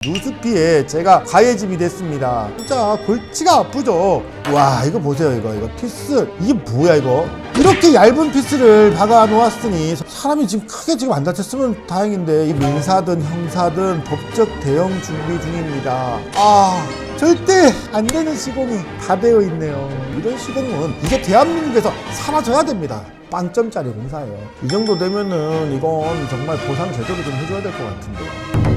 루스피에 제가 가해집이 됐습니다. 진짜 골치가 아프죠. 와, 이거 보세요. 이거 피스 이게 뭐야 이거. 이렇게 얇은 피스를 박아 놓았으니 사람이 지금 크게 지금 안 다쳤으면 다행인데 이 민사든 형사든 법적 대응 준비 중입니다. 절대 안 되는 시공이 다 되어 있네요. 이런 시공은 이제 대한민국에서 사라져야 됩니다. 빵점짜리 공사예요. 이 정도 되면은 이건 정말 보상 제대로 좀 해줘야 될 것 같은데요.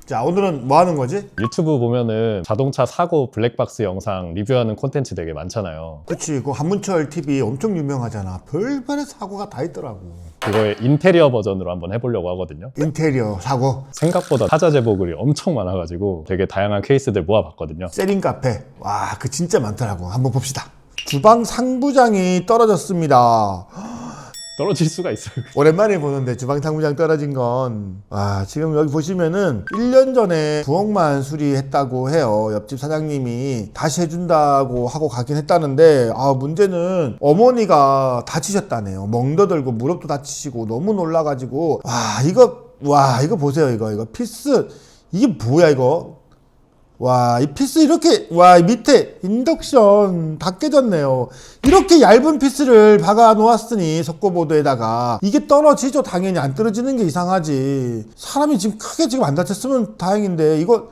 자, 오늘은 뭐 하는 거지? 유튜브 보면은 자동차 사고 블랙박스 영상 리뷰하는 콘텐츠 되게 많잖아요. 그치, 그 한문철 TV 엄청 유명하잖아. 별별의 사고가 다 있더라고. 그거의 인테리어 버전으로 한번 해보려고 하거든요. 인테리어 사고, 생각보다 타자 제보글이 엄청 많아가지고 되게 다양한 케이스들 모아봤거든요. 세린 카페. 와, 그 진짜 많더라고. 한번 봅시다. 주방 상부장이 떨어졌습니다. 떨어질 수가 있어요. 오랜만에 보는데 주방 상부장 떨어진 건, 지금 여기 보시면은 1년 전에 부엌만 수리했다고 해요. 옆집 사장님이 다시 해준다고 하고 가긴 했다는데, 문제는 어머니가 다치셨다네요. 멍더들고 무릎도 다치시고 너무 놀라가지고, 이거 보세요. 이거 피스 이게 뭐야 이거. 이 피스 이렇게, 밑에 인덕션 다 깨졌네요. 이렇게 얇은 피스를 박아 놓았으니 석고보드에다가 이게 떨어지죠. 당연히 안 떨어지는 게 이상하지. 사람이 지금 크게 지금 안 다쳤으면 다행인데 이거,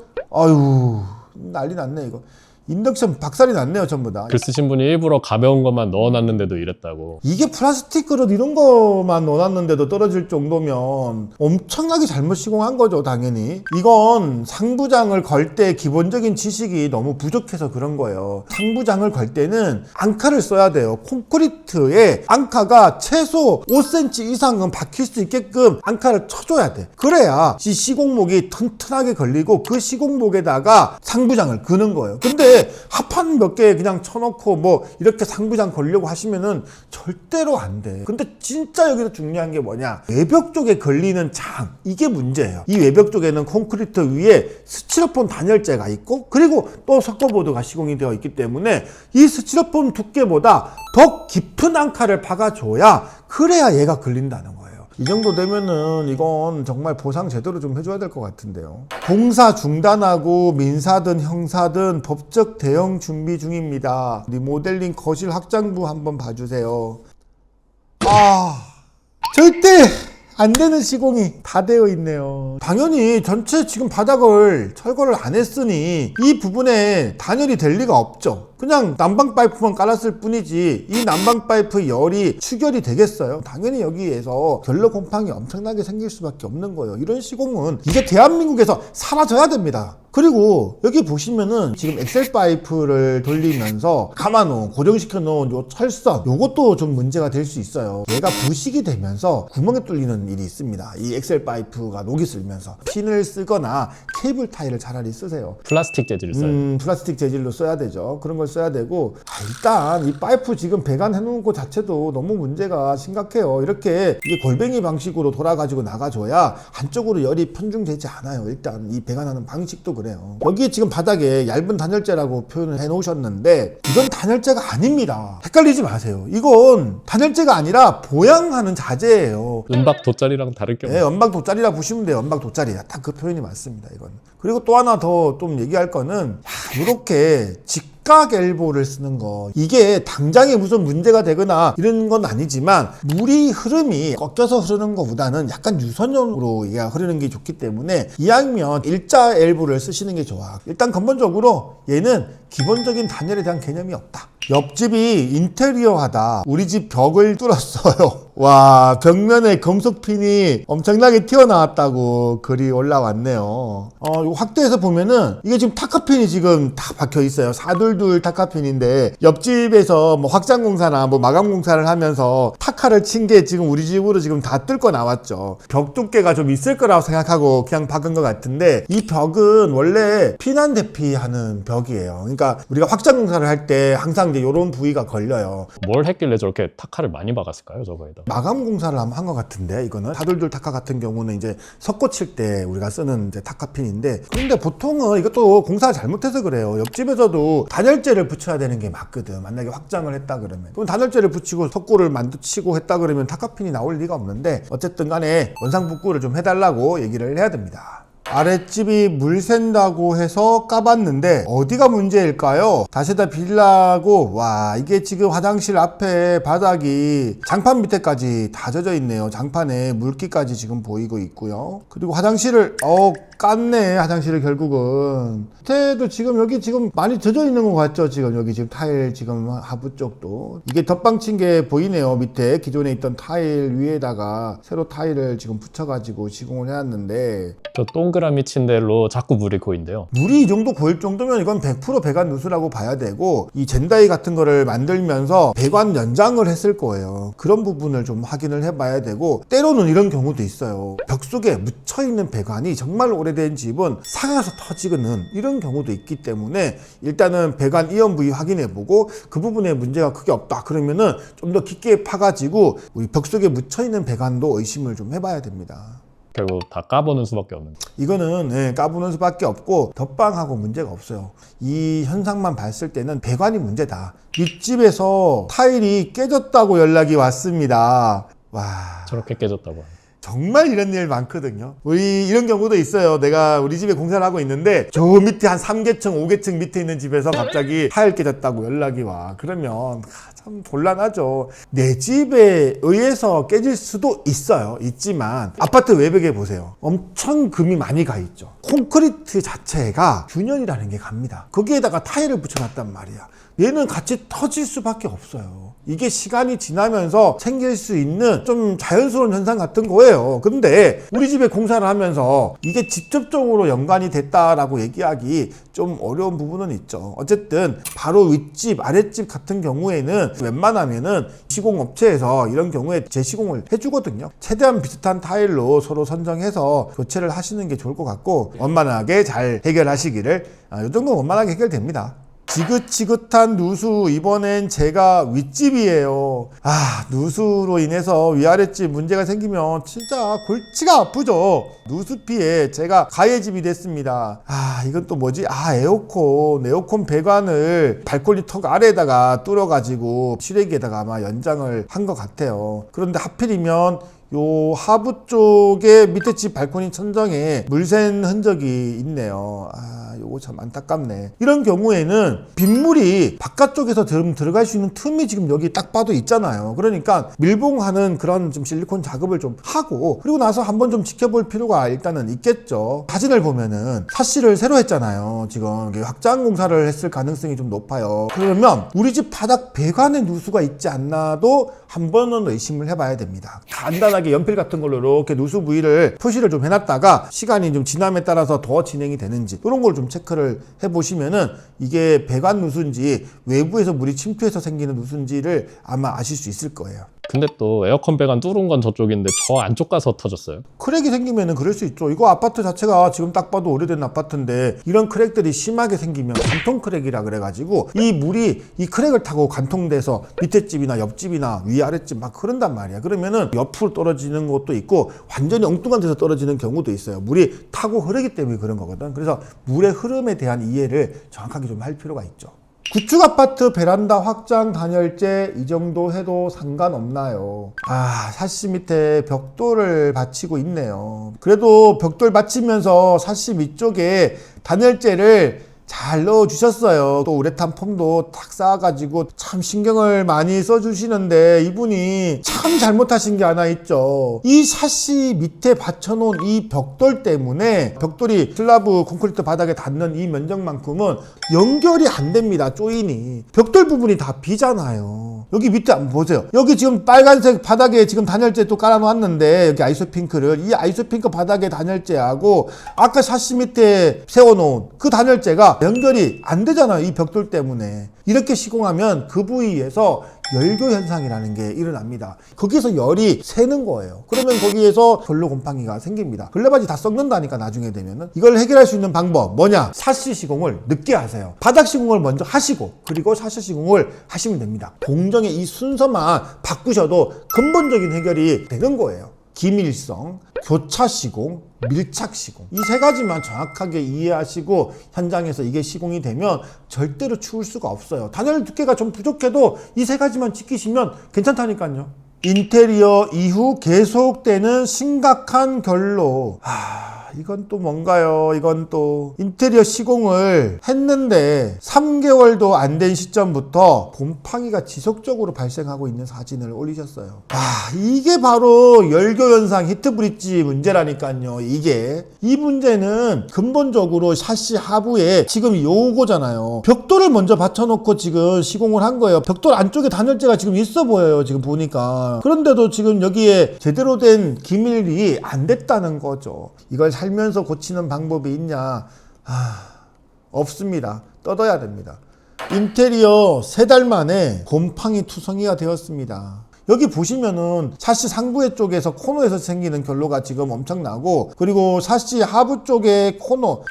난리 났네 이거. 인덕션 박살이 났네요, 전부 다. 글 쓰신 분이 일부러 가벼운 것만 넣어놨는데도 이랬다고. 이게 플라스틱 그릇 이런 거만 넣어놨는데도 떨어질 정도면 엄청나게 잘못 시공한 거죠, 당연히. 이건 상부장을 걸 때 기본적인 지식이 너무 부족해서 그런 거예요. 상부장을 걸 때는 앙카를 써야 돼요. 콘크리트에 앙카가 최소 5cm 이상은 박힐 수 있게끔 앙카를 쳐줘야 돼. 그래야 이 시공목이 튼튼하게 걸리고 그 시공목에다가 상부장을 그는 거예요. 근데 합판 몇 개 그냥 쳐놓고 뭐 이렇게 상부장 걸려고 하시면은 절대로 안 돼. 근데 진짜 여기서 중요한 게 뭐냐, 외벽 쪽에 걸리는 장, 이게 문제예요. 이 외벽 쪽에는 콘크리트 위에 스티로폼 단열재가 있고, 그리고 또 석고보드가 시공이 되어 있기 때문에 이 스티로폼 두께보다 더 깊은 앙카를 박아줘야, 그래야 얘가 걸린다는 거예요. 이 정도 되면은 이건 정말 보상 제대로 좀 해줘야 될 것 같은데요. 공사 중단하고 민사든 형사든 법적 대응 준비 중입니다. 리모델링 거실 확장부 한번 봐주세요. 절대 안 되는 시공이 다 되어 있네요. 당연히 전체 지금 바닥을 철거를 안 했으니 이 부분에 단열이 될 리가 없죠. 그냥 난방 파이프만 깔았을 뿐이지 이 난방 파이프 열이 추결이 되겠어요? 당연히 여기에서 결로 곰팡이 엄청나게 생길 수밖에 없는 거예요. 이런 시공은 이제 대한민국에서 사라져야 됩니다. 그리고 여기 보시면은 지금 엑셀 파이프를 돌리면서 감아놓은, 고정시켜 놓은 요 철선, 요것도 좀 문제가 될 수 있어요. 얘가 부식이 되면서 구멍이 뚫리는 일이 있습니다. 이 엑셀 파이프가 녹이 슬면서 핀을 쓰거나 케이블 타이를 차라리 쓰세요. 플라스틱 재질을 써요. 플라스틱 재질로 써야 되죠. 그런 걸 써야 되고, 일단 이 파이프 지금 배관해 놓은 것 자체도 너무 문제가 심각해요. 이렇게 이게 골뱅이 방식으로 돌아가지고 나가줘야 한쪽으로 열이 편중되지 않아요. 일단 이 배관하는 방식도 그래요. 여기 지금 바닥에 얇은 단열재라고 표현을 해 놓으셨는데 이건 단열재가 아닙니다. 헷갈리지 마세요. 이건 단열재가 아니라 보양하는 자재예요. 은박 돗자리랑 다를 게 없어요. 은박 돗자리라 보시면 돼요. 은박 돗자리야. 딱 그 표현이 맞습니다. 이건. 그리고 또 하나 더 좀 얘기할 거는, 이렇게 직각 엘보를 쓰는 거, 이게 당장에 무슨 문제가 되거나 이런 건 아니지만 물이 흐름이 꺾여서 흐르는 것보다는 약간 유선형으로 얘가 흐르는 게 좋기 때문에 이왕이면 일자 엘보를 쓰시는 게 좋아. 일단 근본적으로 얘는 기본적인 단열에 대한 개념이 없다. 옆집이 인테리어 하다 우리 집 벽을 뚫었어요. 벽면에 금속핀이 엄청나게 튀어나왔다고 글이 올라왔네요. 요 확대해서 보면은 이게 지금 타카핀이 지금 다 박혀 있어요. 422 타카핀인데 옆집에서 뭐 확장공사나 뭐 마감공사를 하면서 타카를 친 게 지금 우리 집으로 지금 다 뚫고 나왔죠. 벽 두께가 좀 있을 거라고 생각하고 그냥 박은 것 같은데, 이 벽은 원래 피난 대피하는 벽이에요. 그러니까 우리가 확장공사를 할 때 항상 이제 이런 부위가 걸려요. 뭘 했길래 저렇게 타카를 많이 박았을까요, 저거에다? 마감 공사를 한 것 같은데, 이거는 422 타카 같은 경우는 이제 석고 칠 때 우리가 쓰는 이제 타카핀인데, 그런데 보통은 이것도 공사를 잘못해서 그래요. 옆집에서도 단열재를 붙여야 되는 게 맞거든. 만약에 확장을 했다 그러면, 그럼 단열재를 붙이고 석고를 만두치고 했다 그러면 타카핀이 나올 리가 없는데, 어쨌든 간에 원상복구를 좀 해달라고 얘기를 해야 됩니다. 아랫집이 물 샌다고 해서 까봤는데 어디가 문제일까요? 다시다 빌라고 와 이게 지금 화장실 앞에 바닥이 장판 밑에까지 다 젖어 있네요. 장판에 물기까지 지금 보이고 있고요. 그리고 화장실을 깠네. 화장실을 결국은 밑에도 지금 여기 지금 많이 젖어 있는 것 같죠? 지금 여기 지금 타일 지금 하부 쪽도 이게 덧방 친 게 보이네요. 밑에 기존에 있던 타일 위에다가 새로 타일을 지금 붙여가지고 시공을 해놨는데 저 동그라미 친 데로 자꾸 물이 고인데요. 물이 이 정도 고일 정도면 이건 100% 배관 누수라고 봐야 되고 이 젠다이 같은 거를 만들면서 배관 연장을 했을 거예요. 그런 부분을 좀 확인을 해봐야 되고 때로는 이런 경우도 있어요. 벽 속에 묻혀있는 배관이 정말 오래된 집은 상해서 터지는 이런 경우도 있기 때문에 일단은 배관 이연 부위 확인해보고 그 부분에 문제가 크게 없다 그러면은 좀 더 깊게 파가지고 우리 벽 속에 묻혀있는 배관도 의심을 좀 해봐야 됩니다. 결국 다 까보는 수밖에 없는. 이거는 까부는 수밖에 없고 덧방하고 문제가 없어요. 이 현상만 봤을 때는 배관이 문제다. 윗집에서 타일이 깨졌다고 연락이 왔습니다. 와 저렇게 깨졌다고 합니다. 정말 이런 일 많거든요. 우리 이런 경우도 있어요. 내가 우리 집에 공사를 하고 있는데 저 밑에 한 3계층 5계층 밑에 있는 집에서 갑자기 타일 깨졌다고 연락이 와. 그러면 참 곤란하죠. 내 집에 의해서 깨질 수도 있지만 아파트 외벽에 보세요. 엄청 금이 많이 가 있죠. 콘크리트 자체가 균열이라는 게 갑니다. 거기에다가 타일을 붙여놨단 말이야. 얘는 같이 터질 수밖에 없어요. 이게 시간이 지나면서 생길 수 있는 좀 자연스러운 현상 같은 거예요. 근데 우리 집에 공사를 하면서 이게 직접적으로 연관이 됐다라고 얘기하기 좀 어려운 부분은 있죠. 어쨌든 바로 윗집, 아랫집 같은 경우에는 웬만하면은 시공업체에서 이런 경우에 재시공을 해주거든요. 최대한 비슷한 타일로 서로 선정해서 교체를 하시는 게 좋을 것 같고 원만하게 잘 해결하시기를 이 정도는 원만하게 해결됩니다. 지긋지긋한 누수 이번엔 제가 윗집이에요. 누수로 인해서 위아랫집 문제가 생기면 진짜 골치가 아프죠. 누수 피해 제가 가해집이 됐습니다. 이건 또 뭐지? 에어컨 배관을 발코니 턱 아래에다가 뚫어가지고 실외기에다가 아마 연장을 한 것 같아요. 그런데 하필이면 요 하부 쪽에 밑에 집 발코니 천정에 물샌 흔적이 있네요. 요거 참 안타깝네. 이런 경우에는 빗물이 바깥쪽에서 들어갈 수 있는 틈이 지금 여기 딱 봐도 있잖아요. 그러니까 밀봉하는 그런 좀 실리콘 작업을 좀 하고 그리고 나서 한번 좀 지켜볼 필요가 일단은 있겠죠. 사진을 보면은 사실을 새로 했잖아요. 지금 확장 공사를 했을 가능성이 좀 높아요. 그러면 우리 집 바닥 배관에 누수가 있지 않나도 한 번은 의심을 해봐야 됩니다. 간단하게 연필 같은 걸로 이렇게 누수 부위를 표시를 좀 해놨다가 시간이 좀 지남에 따라서 더 진행이 되는지 이런 걸 좀 체크를 해보시면은 이게 배관 누수인지 외부에서 물이 침투해서 생기는 누수인지를 아마 아실 수 있을 거예요. 근데 또 에어컨 배관 뚫은 건 저쪽인데 저 안쪽 가서 터졌어요. 크랙이 생기면은 그럴 수 있죠. 이거 아파트 자체가 지금 딱 봐도 오래된 아파트인데 이런 크랙들이 심하게 생기면 간통 크랙이라 그래가지고 이 물이 이 크랙을 타고 간통돼서 밑에 집이나 옆집이나 위아랫집 막 흐른단 말이야. 그러면은 옆으로 떨어지는 것도 있고 완전히 엉뚱한 데서 떨어지는 경우도 있어요. 물이 타고 흐르기 때문에 그런 거거든. 그래서 물의 흐름에 대한 이해를 정확하게 좀 할 필요가 있죠. 구축 아파트 베란다 확장 단열재 이 정도 해도 상관없나요? 사시 밑에 벽돌을 받치고 있네요. 그래도 벽돌 받치면서 사시 위쪽에 단열재를 잘 넣어주셨어요. 또 우레탄 폼도 탁 쌓아가지고 참 신경을 많이 써주시는데 이분이 참 잘못하신 게 하나 있죠. 이 샤시 밑에 받쳐놓은 이 벽돌 때문에 벽돌이 슬라브 콘크리트 바닥에 닿는 이 면적만큼은 연결이 안 됩니다. 조인이. 벽돌 부분이 다 비잖아요. 여기 밑에 한번 보세요. 여기 지금 빨간색 바닥에 지금 단열재 또 깔아놨는데 여기 아이소핑크를 이 아이소핑크 바닥에 단열재하고 아까 샤시 밑에 세워놓은 그 단열재가 연결이 안 되잖아요. 이 벽돌 때문에. 이렇게 시공하면 그 부위에서 열교 현상이라는 게 일어납니다. 거기에서 열이 새는 거예요. 그러면 거기에서 결로 곰팡이가 생깁니다. 걸레바지 다 썩는다니까 나중에 되면은. 이걸 해결할 수 있는 방법 뭐냐? 사시 시공을 늦게 하세요. 바닥 시공을 먼저 하시고 그리고 사시 시공을 하시면 됩니다. 공정의 이 순서만 바꾸셔도 근본적인 해결이 되는 거예요. 기밀성, 교차 시공, 밀착 시공 이 세 가지만 정확하게 이해하시고 현장에서 이게 시공이 되면 절대로 추울 수가 없어요. 단열 두께가 좀 부족해도 이 세 가지만 지키시면 괜찮다니까요. 인테리어 이후 계속되는 심각한 결로 이건 또 뭔가요? 이건 또 인테리어 시공을 했는데 3개월도 안 된 시점부터 곰팡이가 지속적으로 발생하고 있는 사진을 올리셨어요. 이게 바로 열교현상 히트브릿지 문제라니까요. 이 문제는 근본적으로 샤시 하부에 지금 요거잖아요. 벽돌을 먼저 받쳐놓고 지금 시공을 한 거예요. 벽돌 안쪽에 단열재가 지금 있어 보여요. 지금 보니까. 그런데도 지금 여기에 제대로 된 기밀이 안 됐다는 거죠. 이걸 살면서 고치는 방법이 있냐? 없습니다. 뜯어야 됩니다. 인테리어 3달 만에 곰팡이 투성이가 되었습니다. 여기 보시면은 샤시 상부의 쪽에서 코너에서 생기는 결로가 지금 엄청나고, 그리고 샤시 하부 쪽에 코너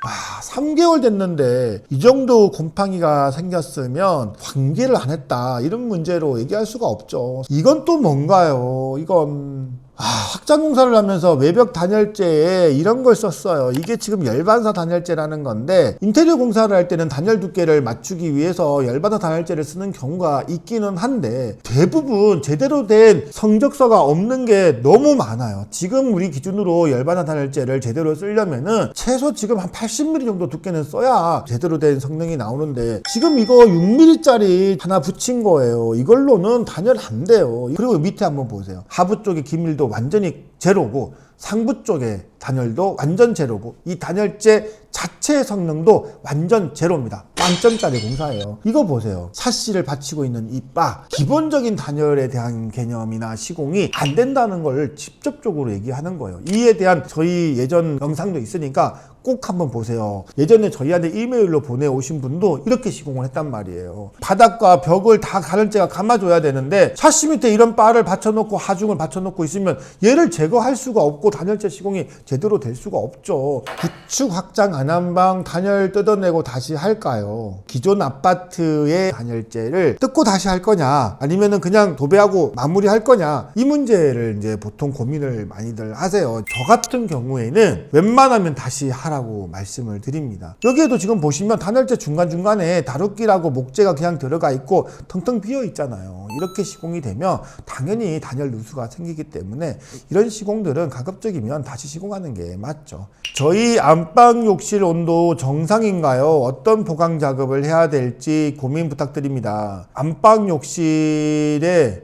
3개월 됐는데 이 정도 곰팡이가 생겼으면 관계를 안 했다, 이런 문제로 얘기할 수가 없죠. 이건 또 뭔가요? 이건 확장 공사를 하면서 외벽 단열재에 이런 걸 썼어요. 이게 지금 열반사 단열재라는 건데, 인테리어 공사를 할 때는 단열 두께를 맞추기 위해서 열반사 단열재를 쓰는 경우가 있기는 한데, 대부분 제대로 된 성적서가 없는 게 너무 많아요. 지금 우리 기준으로 열반사 단열재를 제대로 쓰려면은 최소 지금 한 80mm 정도 두께는 써야 제대로 된 성능이 나오는데, 지금 이거 6mm짜리 하나 붙인 거예요. 이걸로는 단열 안 돼요. 그리고 밑에 한번 보세요. 하부 쪽에 기밀도 완전히 제로고, 상부 쪽의 단열도 완전 제로고, 이 단열재 자체의 성능도 완전 제로입니다. 빵점짜리 공사예요. 이거 보세요. 샤시를 받치고 있는 이 바, 기본적인 단열에 대한 개념이나 시공이 안 된다는 걸 직접적으로 얘기하는 거예요. 이에 대한 저희 예전 영상도 있으니까 꼭 한번 보세요. 예전에 저희한테 이메일로 보내오신 분도 이렇게 시공을 했단 말이에요. 바닥과 벽을 다 단열재가 감아줘야 되는데, 샤시 밑에 이런 바를 받쳐놓고 하중을 받쳐놓고 있으면 얘를 제거할 수가 없고 단열재 시공이 제대로 될 수가 없죠. 구축 확장 안한방 단열 뜯어내고 다시 할까요? 기존 아파트의 단열재를 뜯고 다시 할 거냐, 아니면은 그냥 도배하고 마무리할 거냐, 이 문제를 이제 보통 고민을 많이들 하세요. 저 같은 경우에는 웬만하면 다시 하라고 말씀을 드립니다. 여기에도 지금 보시면 단열재 중간중간에 다루기라고 목재가 그냥 들어가 있고 텅텅 비어 있잖아요. 이렇게 시공이 되면 당연히 단열 누수가 생기기 때문에 이런 시공들은 가급적이면 다시 시공하는 게 맞죠. 저희 안방 욕실 온도 정상인가요? 어떤 보강 작업을 해야 될지 고민 부탁드립니다. 안방 욕실에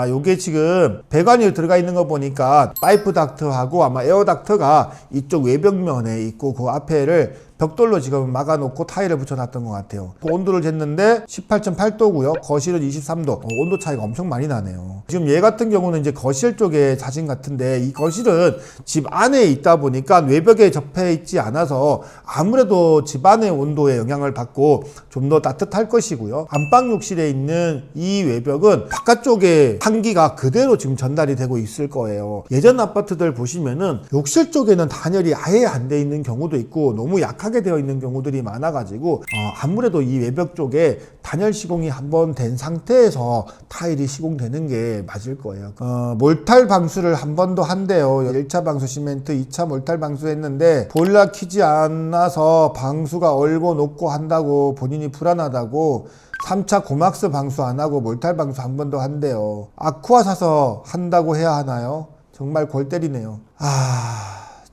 요게 지금 배관이 들어가 있는 거 보니까 파이프 닥트하고 아마 에어 닥트가 이쪽 외벽면에 있고, 그 앞에를 벽돌로 지금 막아놓고 타일을 붙여놨던 것 같아요. 그 온도를 쟀는데 18.8도고요. 거실은 23도. 온도 차이가 엄청 많이 나네요. 지금 얘 같은 경우는 이제 거실 쪽에 사진 같은데, 이 거실은 집 안에 있다 보니까 외벽에 접해 있지 않아서 아무래도 집 안의 온도에 영향을 받고 좀 더 따뜻할 것이고요. 안방 욕실에 있는 이 외벽은 바깥쪽에 한기가 그대로 지금 전달이 되고 있을 거예요. 예전 아파트들 보시면은 욕실 쪽에는 단열이 아예 안 돼 있는 경우도 있고, 너무 약하게 되어 있는 경우들이 많아가지고 아무래도 이 외벽 쪽에 단열 시공이 한번 된 상태에서 타일이 시공되는 게 맞을 거예요. 몰탈 방수를 한 번 더 한대요. 1차 방수 시멘트, 2차 몰탈 방수 했는데 보일러 키지 않아서 방수가 얼고 녹고 한다고 본인이 불안하다고 3차 고막스 방수 안 하고 몰탈 방수 한 번 더 한대요. 아쿠아 사서 한다고 해야 하나요? 정말 골 때리네요.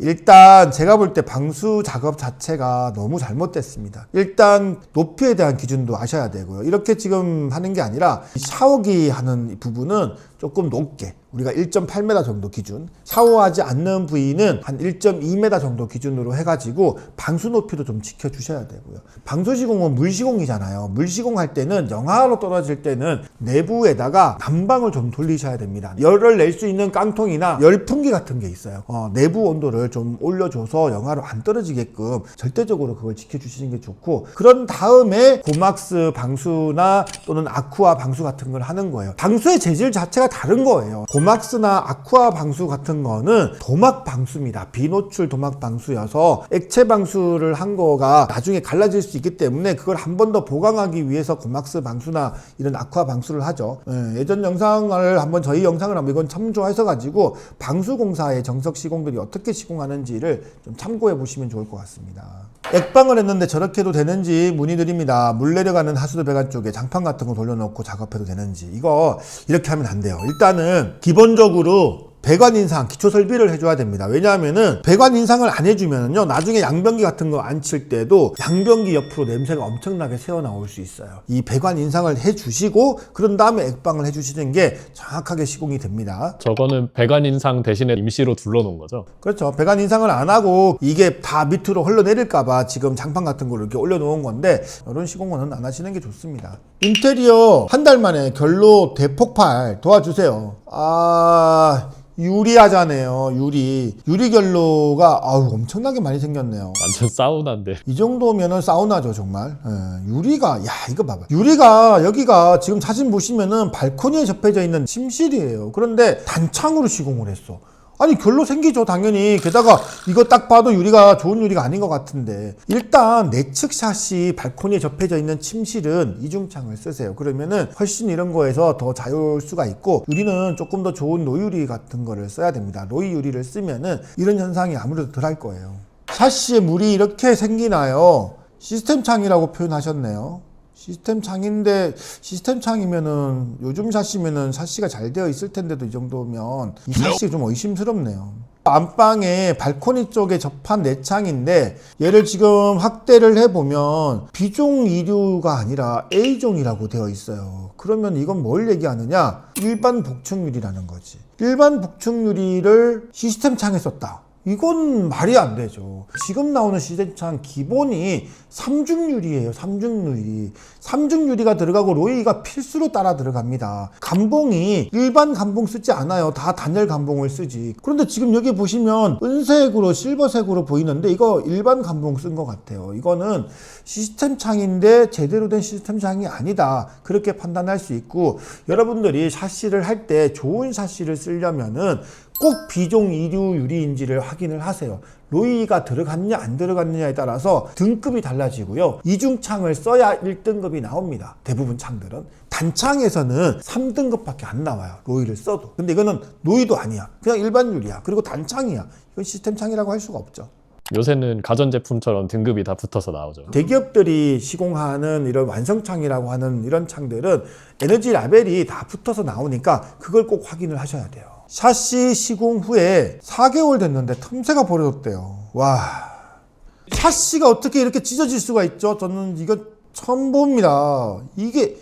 일단 제가 볼 때 방수 작업 자체가 너무 잘못됐습니다. 일단 높이에 대한 기준도 아셔야 되고요. 이렇게 지금 하는 게 아니라 샤워기 하는 부분은 조금 높게, 우리가 1.8m 정도 기준, 샤워하지 않는 부위는 한 1.2m 정도 기준으로 해가지고 방수 높이도 좀 지켜주셔야 되고요. 방수 시공은 물 시공이잖아요. 물 시공할 때는 영하로 떨어질 때는 내부에다가 난방을 좀 돌리셔야 됩니다. 열을 낼 수 있는 깡통이나 열풍기 같은 게 있어요. 내부 온도를 좀 올려줘서 영하로 안 떨어지게끔 절대적으로 그걸 지켜주시는 게 좋고, 그런 다음에 고막스 방수나 또는 아쿠아 방수 같은 걸 하는 거예요. 방수의 재질 자체가 다른 거예요. 고막스나 아쿠아 방수 같은 거는 도막 방수입니다. 비노출 도막 방수여서 액체 방수를 한 거가 나중에 갈라질 수 있기 때문에 그걸 한 번 더 보강하기 위해서 고막스 방수나 이런 아쿠아 방수를 하죠. 예전 영상을 한번, 저희 영상을 한번 이건 참조해서 가지고 방수 공사의 정석 시공들이 어떻게 시공하는지를 좀 참고해 보시면 좋을 것 같습니다. 액방을 했는데 저렇게 해도 되는지 문의드립니다. 물 내려가는 하수도 배관 쪽에 장판 같은 거 돌려놓고 작업해도 되는지. 이거 이렇게 하면 안 돼요. 일단은 기본적으로 배관 인상, 기초 설비를 해줘야 됩니다. 왜냐하면은 배관 인상을 안 해주면은요, 나중에 양변기 같은 거 안 칠 때도 양변기 옆으로 냄새가 엄청나게 새어 나올 수 있어요. 이 배관 인상을 해주시고 그런 다음에 액방을 해주시는 게 정확하게 시공이 됩니다. 저거는 배관 인상 대신에 임시로 둘러놓은 거죠? 그렇죠. 배관 인상을 안 하고 이게 다 밑으로 흘러내릴까봐 지금 장판 같은 거를 이렇게 올려놓은 건데, 이런 시공은 안 하시는 게 좋습니다. 인테리어 한 달 만에 결로 대폭발 도와주세요. 유리하잖아요. 유리 결로가 엄청나게 많이 생겼네요. 완전 사우나인데. 이 정도면은 사우나죠, 정말. 유리가, 이거 봐봐. 유리가, 여기가 지금 사진 보시면은 발코니에 접해져 있는 침실이에요. 그런데 단창으로 시공을 했어. 아니, 결로 생기죠, 당연히. 게다가 이거 딱 봐도 유리가 좋은 유리가 아닌 것 같은데, 일단 내측 샷이 발코니에 접해져 있는 침실은 이중창을 쓰세요. 그러면은 훨씬 이런 거에서 더 자유로울 수가 있고, 유리는 조금 더 좋은 노유리 같은 거를 써야 됩니다. 노이 유리를 쓰면은 이런 현상이 아무래도 덜 할 거예요. 샤시에 물이 이렇게 생기나요? 시스템 창이라고 표현하셨네요. 시스템 창인데, 시스템 창이면은 요즘 샤시면은 샤시가 잘 되어 있을 텐데도 이 정도면 이 샤시가 좀 의심스럽네요. 안방에 발코니 쪽에 접한 내창인데, 얘를 지금 확대를 해보면 B종 이류가 아니라 A종이라고 되어 있어요. 그러면 이건 뭘 얘기하느냐? 일반 복층유리라는 거지. 일반 복층유리를 시스템 창에 썼다. 이건 말이 안 되죠. 지금 나오는 시스템창 기본이 삼중유리예요. 삼중유리. 삼중유리가 들어가고 로이가 필수로 따라 들어갑니다. 감봉이 일반 감봉 쓰지 않아요. 다 단열 감봉을 쓰지. 그런데 지금 여기 보시면 은색으로 실버색으로 보이는데 이거 일반 감봉 쓴 것 같아요. 이거는 시스템창인데 제대로 된 시스템창이 아니다. 그렇게 판단할 수 있고, 여러분들이 샤시를 할 때 좋은 샤시를 쓰려면은 꼭 B종 이류 유리인지를 확인을 하세요. 로이가 들어갔냐 안 들어갔느냐에 따라서 등급이 달라지고요. 이중창을 써야 1등급이 나옵니다. 대부분 창들은. 단창에서는 3등급밖에 안 나와요. 로이를 써도. 근데 이거는 로이도 아니야. 그냥 일반 유리야. 그리고 단창이야. 이건 시스템 창이라고 할 수가 없죠. 요새는 가전제품처럼 등급이 다 붙어서 나오죠. 대기업들이 시공하는 이런 완성창이라고 하는 이런 창들은 에너지 라벨이 다 붙어서 나오니까 그걸 꼭 확인을 하셔야 돼요. 샤시 시공 후에 4개월 됐는데 틈새가 벌어졌대요. 와, 샤시가 어떻게 이렇게 찢어질 수가 있죠? 저는 이거 처음 봅니다. 이게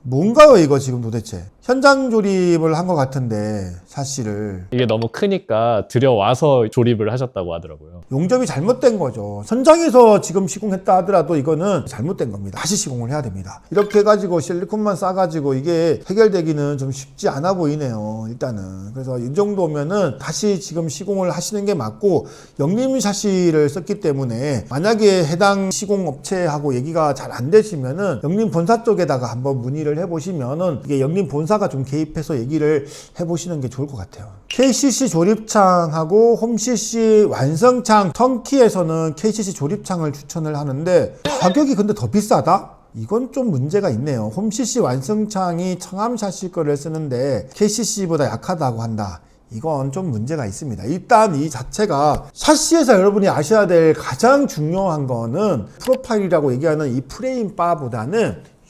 뭔가요, 이거 지금 도대체? 현장 조립을 한 것 같은데, 샤시를. 이게 너무 크니까 들여와서 조립을 하셨다고 하더라고요. 용접이 잘못된 거죠. 현장에서 지금 시공했다 하더라도 이거는 잘못된 겁니다. 다시 시공을 해야 됩니다. 이렇게 해가지고 실리콘만 싸가지고 이게 해결되기는 좀 쉽지 않아 보이네요, 일단은. 그래서 이 정도면은 다시 지금 시공을 하시는 게 맞고, 영림 샤시를 썼기 때문에 만약에 해당 시공업체하고 얘기가 잘 안 되시면은 영림 본사 쪽에다가 한번 문의를 해보시면은 이게 영림 본사가 좀 개입해서 얘기를 해보시는 게 좋을 것 같아요. KCC 조립창하고 홈CC 완성창, 턴키에서는 KCC 조립창을 추천을 하는데 가격이 근데 더 비싸다? 이건 좀 문제가 있네요. 홈CC 완성창이 청암 샤시 거를 쓰는데 KCC보다 약하다고 한다. 이건 좀 문제가 있습니다. 일단 이 자체가 샤시에서 여러분이 아셔야 될 가장 중요한 거는 프로파일이라고 얘기하는 이 프레임 바보다는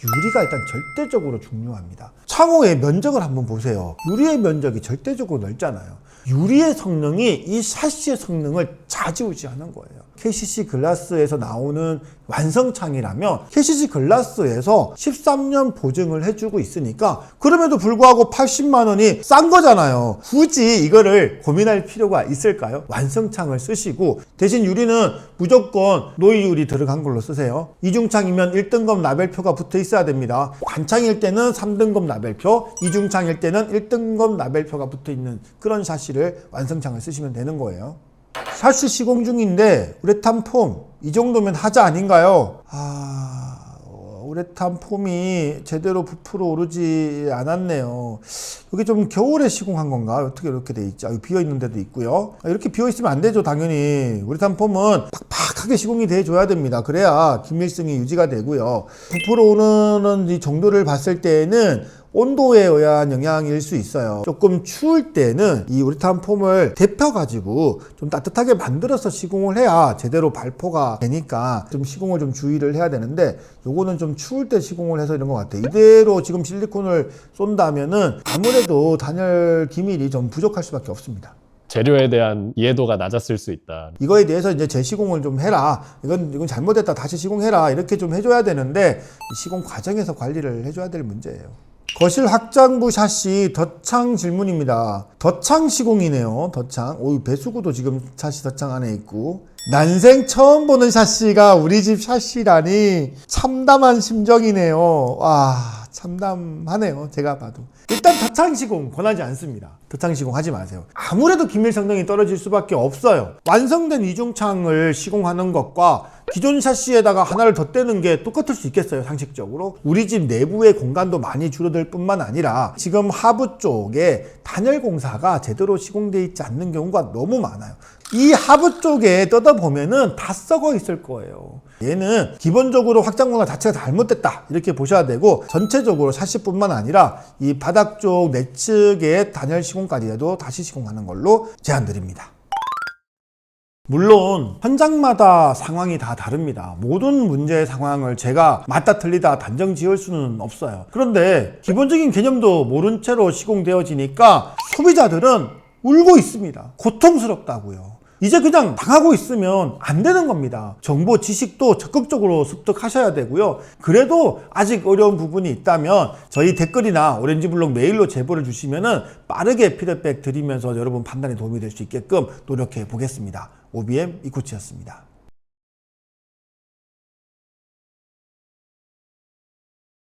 유리가 일단 절대적으로 중요합니다. 창호의 면적을 한번 보세요. 유리의 면적이 절대적으로 넓잖아요. 유리의 성능이 이 샤시의 성능을 좌지우지하는 거예요. KCC 글라스에서 나오는 완성창이라면 KCC 글라스에서 13년 보증을 해주고 있으니까 그럼에도 불구하고 80만 원이 싼 거잖아요. 굳이 이거를 고민할 필요가 있을까요? 완성창을 쓰시고 대신 유리는 무조건 노이 유리 들어간 걸로 쓰세요. 이중창이면 1등급 라벨표가 붙어 있어야 됩니다. 단창일 때는 3등급 라벨표, 이중창일 때는 1등급 라벨표가 붙어 있는 그런 샤시를 완성창을 쓰시면 되는 거예요. 샤시 시공 중인데 우레탄 폼 이 정도면 하자 아닌가요? 우레탄 폼이 제대로 부풀어 오르지 않았네요. 여기 좀 겨울에 시공한 건가? 어떻게 이렇게 돼 있지? 비어 있는 데도 있고요. 이렇게 비어 있으면 안 되죠, 당연히. 우레탄 폼은 팍팍하게 시공이 돼 줘야 됩니다. 그래야 긴밀성이 유지가 되고요. 부풀어 오르는 이 정도를 봤을 때에는 온도에 의한 영향일 수 있어요. 조금 추울 때는 이 우레탄 폼을 데펴가지고 좀 따뜻하게 만들어서 시공을 해야 제대로 발포가 되니까 좀 시공을 좀 주의를 해야 되는데, 요거는 좀 추울 때 시공을 해서 이런 것 같아요. 이대로 지금 실리콘을 쏜다면은 아무래도 단열 기밀이 좀 부족할 수밖에 없습니다. 재료에 대한 이해도가 낮았을 수 있다. 이거에 대해서 이제 재시공을 좀 해라. 이건 잘못됐다. 다시 시공해라. 이렇게 좀 해줘야 되는데, 이 시공 과정에서 관리를 해줘야 될 문제예요. 거실 확장부 샤시 덧창 질문입니다. 덧창 시공이네요. 덧창. 오, 배수구도 지금 샤시 덧창 안에 있고. 난생 처음 보는 샤시가 우리 집 샤시라니 참담한 심정이네요. 와, 참담하네요. 제가 봐도. 일단 덧창 시공 권하지 않습니다. 덧창 시공 하지 마세요. 아무래도 기밀 성능이 떨어질 수밖에 없어요. 완성된 이중창을 시공하는 것과 기존 샤시에다가 하나를 덧대는 게 똑같을 수 있겠어요, 상식적으로? 우리 집 내부의 공간도 많이 줄어들 뿐만 아니라 지금 하부 쪽에 단열 공사가 제대로 시공되어 있지 않는 경우가 너무 많아요. 이 하부 쪽에 뜯어보면은 다 썩어 있을 거예요. 얘는 기본적으로 확장 공사 자체가 잘못됐다, 이렇게 보셔야 되고, 전체적으로 샤시뿐만 아니라 이 바닥 쪽 내측의 단열 시공까지 해도 다시 시공하는 걸로 제안드립니다. 물론 현장마다 상황이 다 다릅니다. 모든 문제의 상황을 제가 맞다 틀리다 단정 지을 수는 없어요. 그런데 기본적인 개념도 모른 채로 시공되어지니까 소비자들은 울고 있습니다. 고통스럽다고요. 이제 그냥 당하고 있으면 안 되는 겁니다. 정보 지식도 적극적으로 습득하셔야 되고요. 그래도 아직 어려운 부분이 있다면 저희 댓글이나 오렌지블록 메일로 제보를 주시면은 빠르게 피드백 드리면서 여러분 판단에 도움이 될 수 있게끔 노력해 보겠습니다. OBM 이코치였습니다.